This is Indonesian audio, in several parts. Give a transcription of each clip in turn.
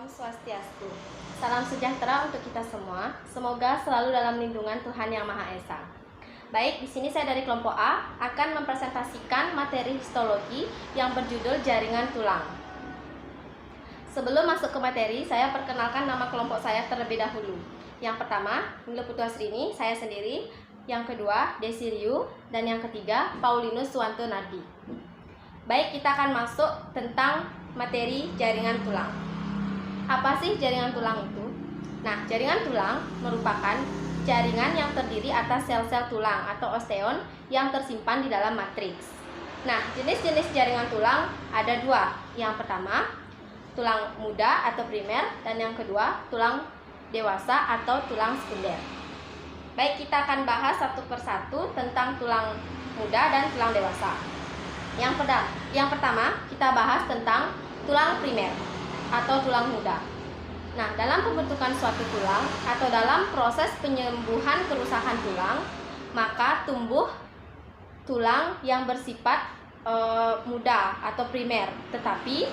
Om Swastiastu. Salam sejahtera untuk kita semua. Semoga selalu dalam lindungan Tuhan Yang Maha Esa. Baik, di sini saya dari kelompok A akan mempresentasikan materi histologi yang berjudul jaringan tulang. Sebelum masuk ke materi, saya perkenalkan nama kelompok saya terlebih dahulu. Yang pertama, Nilo Putuasrini, saya sendiri. Yang kedua, Desi Riu. Dan yang ketiga, Paulinus Suwanto Nardi. Baik, kita akan masuk tentang materi jaringan tulang. Apa sih jaringan tulang itu? Nah, jaringan tulang merupakan jaringan yang terdiri atas sel-sel tulang atau osteon yang tersimpan di dalam matriks. Nah, jenis-jenis jaringan tulang ada dua. Yang pertama, tulang muda atau primer, dan yang kedua, tulang dewasa atau tulang sekunder. Baik, kita akan bahas satu persatu tentang tulang muda dan tulang dewasa. Yang pertama, kita bahas tentang tulang primer atau tulang muda. Nah, dalam pembentukan suatu tulang atau dalam proses penyembuhan kerusakan tulang, maka tumbuh tulang yang bersifat muda atau primer, tetapi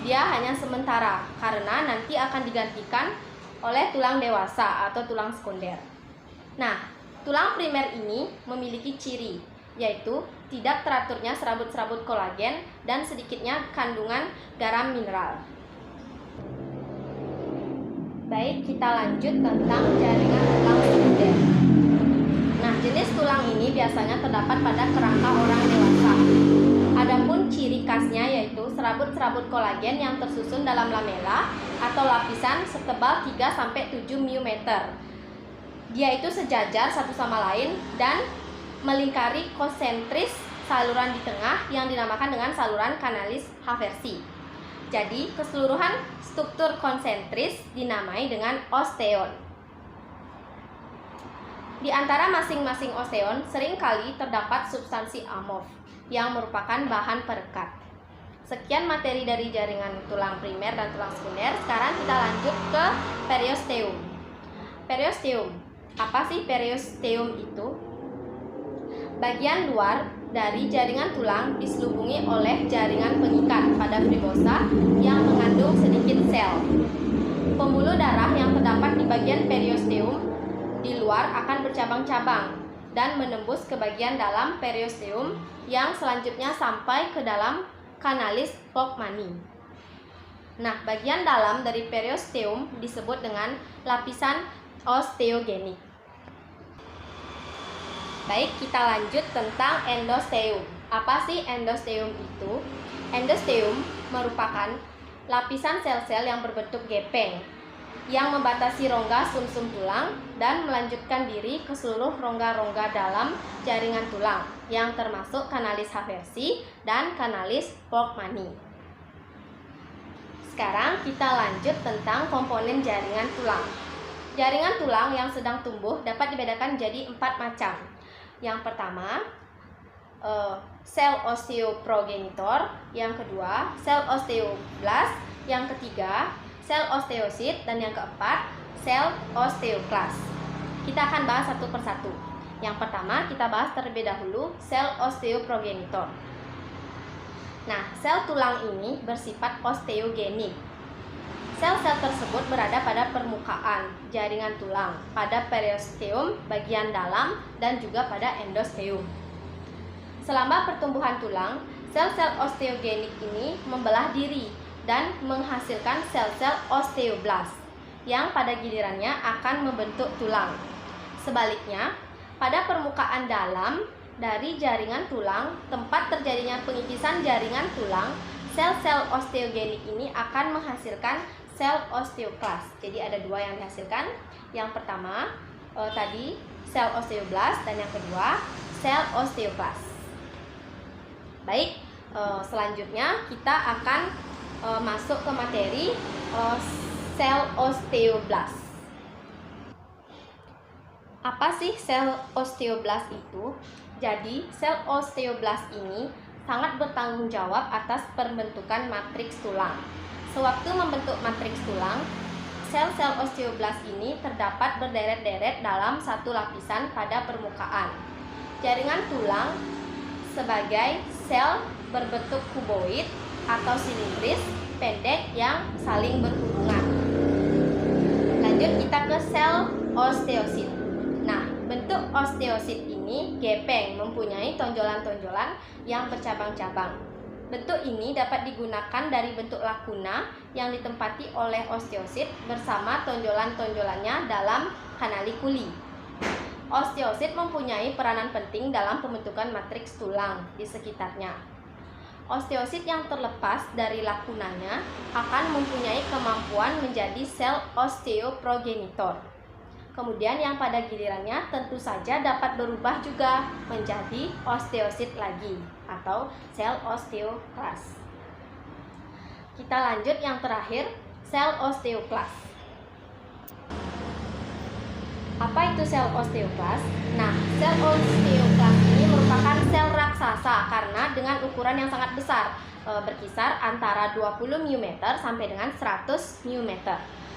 dia hanya sementara karena nanti akan digantikan oleh tulang dewasa atau tulang sekunder. Nah, tulang primer ini memiliki ciri, yaitu tidak teraturnya serabut-serabut kolagen dan sedikitnya kandungan garam mineral. Baik, kita lanjut tentang jaringan tulang sekunder. Nah, jenis tulang ini biasanya terdapat pada kerangka orang dewasa. Adapun ciri khasnya yaitu serabut-serabut kolagen yang tersusun dalam lamela atau lapisan setebal 3-7 mm. Dia itu sejajar satu sama lain dan melingkari konsentris saluran di tengah yang dinamakan dengan saluran kanalis Haversi. Jadi, keseluruhan struktur konsentris dinamai dengan osteon. Di antara masing-masing osteon seringkali terdapat substansi amorf yang merupakan bahan perekat. Sekian materi dari jaringan tulang primer dan tulang sekunder. Sekarang kita lanjut ke periosteum. Periosteum. Apa sih periosteum itu? Bagian luar dari jaringan tulang diselubungi oleh jaringan pengikat pada fibrinosa yang mengandung sedikit sel. Pembuluh darah yang terdapat di bagian periosteum di luar akan bercabang-cabang dan menembus ke bagian dalam periosteum yang selanjutnya sampai ke dalam kanalis Volkmanni. Nah, bagian dalam dari periosteum disebut dengan lapisan osteogenik. Baik, kita lanjut tentang endosteum. Apa sih endosteum itu? Endosteum merupakan lapisan sel-sel yang berbentuk gepeng yang membatasi rongga sumsum tulang dan melanjutkan diri ke seluruh rongga-rongga dalam jaringan tulang yang termasuk kanalis Haversi dan kanalis Volkmanni. Sekarang kita lanjut tentang komponen jaringan tulang. Jaringan tulang yang sedang tumbuh dapat dibedakan jadi 4 macam. Yang pertama, sel osteoprogenitor. Yang kedua, sel osteoblast. Yang ketiga, sel osteosit. Dan yang keempat, sel osteoklas. Kita akan bahas satu persatu. Yang pertama, kita bahas terlebih dahulu sel osteoprogenitor. Nah, sel tulang ini bersifat osteogenik. Sel-sel tersebut berada pada permukaan jaringan tulang, pada periosteum bagian dalam, dan juga pada endosteum. Selama pertumbuhan tulang, sel-sel osteogenik ini membelah diri dan menghasilkan sel-sel osteoblast yang pada gilirannya akan membentuk tulang. Sebaliknya, pada permukaan dalam dari jaringan tulang, tempat terjadinya pengikisan jaringan tulang, sel-sel osteogenik ini akan menghasilkan sel osteoklas. Jadi ada dua yang dihasilkan. Yang pertama tadi sel osteoblast dan yang kedua sel osteoklas. Baik, selanjutnya kita akan masuk ke materi sel osteoblast. Apa sih sel osteoblast itu? Jadi sel osteoblast ini sangat bertanggung jawab atas pembentukan matriks tulang. Sewaktu membentuk matriks tulang, sel-sel osteoblast ini terdapat berderet-deret dalam satu lapisan pada permukaan. Jaringan tulang sebagai sel berbentuk kuboid atau silindris pendek yang saling berhubungan. Lanjut kita ke sel osteosit. Nah, bentuk osteosit ini gepeng, mempunyai tonjolan-tonjolan yang bercabang-cabang. Bentuk ini dapat digunakan dari bentuk lakuna yang ditempati oleh osteosit bersama tonjolan-tonjolannya dalam kanalikuli. Osteosit mempunyai peranan penting dalam pembentukan matriks tulang di sekitarnya. Osteosit yang terlepas dari lakunanya akan mempunyai kemampuan menjadi sel osteoprogenitor. Kemudian yang pada gilirannya tentu saja dapat berubah juga menjadi osteosit lagi atau sel osteoklas. Kita lanjut yang terakhir, sel osteoklas. Apa itu sel osteoklas? Nah, sel osteoklas ini merupakan sel raksasa karena dengan ukuran yang sangat besar, berkisar antara 20 μm sampai dengan 100 μm.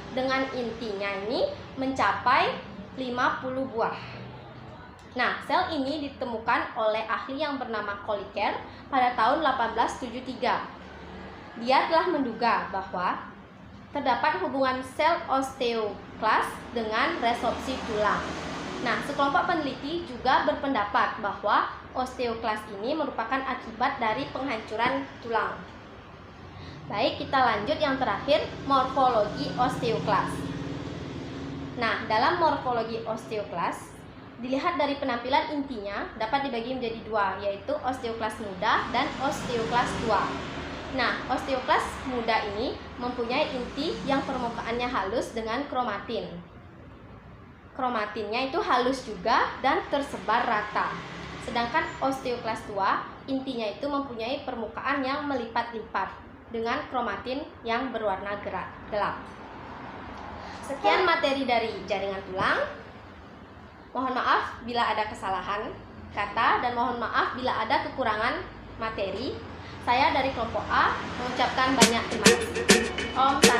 Dengan intinya ini mencapai 50 buah. Nah, sel ini ditemukan oleh ahli yang bernama Kolliker pada tahun 1873. Dia telah menduga bahwa terdapat hubungan sel osteoklas dengan resorpsi tulang. Nah, sekelompok peneliti juga berpendapat bahwa osteoklas ini merupakan akibat dari penghancuran tulang. Baik, kita lanjut yang terakhir, morfologi osteoklas. Nah, dalam morfologi osteoklas, dilihat dari penampilan intinya dapat dibagi menjadi dua, yaitu osteoklas muda dan osteoklas tua. Nah, osteoklas muda ini mempunyai inti yang permukaannya halus dengan kromatin. Kromatinnya itu halus juga dan tersebar rata. Sedangkan osteoklas tua, intinya itu mempunyai permukaan yang melipat-lipat dengan kromatin yang berwarna gelap. Sekian materi dari jaringan tulang. Mohon maaf bila ada kesalahan kata dan mohon maaf bila ada kekurangan materi. Saya dari kelompok A mengucapkan banyak terima kasih. Om Santi.